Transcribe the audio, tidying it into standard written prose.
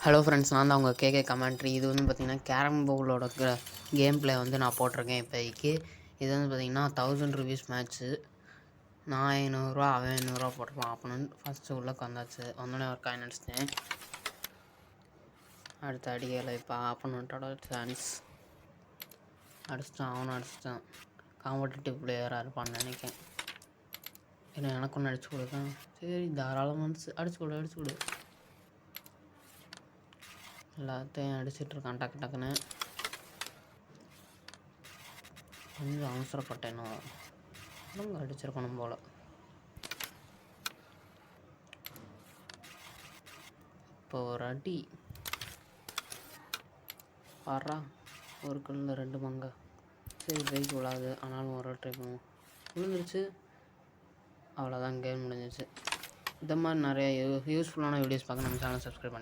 Hello friends, நான் தான் உங்கள் கேகே கமெண்ட்ரி. இது வந்து பார்த்திங்கன்னா கேரம் போர்டோட கேம் ப்ளே வந்து நான் போட்டிருக்கேன் இப்போதைக்கு. இது வந்து பார்த்திங்கன்னா 1000 ருபீஸ் மேட்ச்சு. நான் 500, அவன் 500 போட்டிருப்பான். அப்படின்னு ஃபஸ்ட்டு உள்ளே வந்தாச்சு. வந்தோடனே ஒரு காயின் அடிச்சிட்டேன். அடுத்த அடிக்கலை. இப்போ ஆப்போனண்ட்டோட சான்ஸ் அடிச்சிட்டான். அவனும் அடிச்சிட்டான். காம்படிட்டிவ் பிளேயராக இருப்பான்னு நினைக்கிறேன். ஏன்னா எனக்கு ஒன்று அடிச்சு கொடுத்தான். சரி, தாராளமாக அடிச்சு கொடு. எல்லாத்தையும் அடிச்சிட்ருக்கான் டக்குன்னு. கொஞ்சம் அவசரப்பட்டேனோ, அவங்க அடிச்சிருக்கணும் போல். இப்போ ஒரு அடி பாடுறா, ஒரு கல்லில் 2 மங்க. சரி, பைக் விழாது, ஆனாலும் ஒரு ட்ரை பண்ணுவோம். விழுந்துருச்சு. அவ்வளோதான், கேம் முடிஞ்சிச்சு. இந்த மாதிரி நிறைய யூஸ்ஃபுல்லான வீடியோஸ் பார்க்க நம்ம சேனல் சப்ஸ்கிரைப் பண்ணி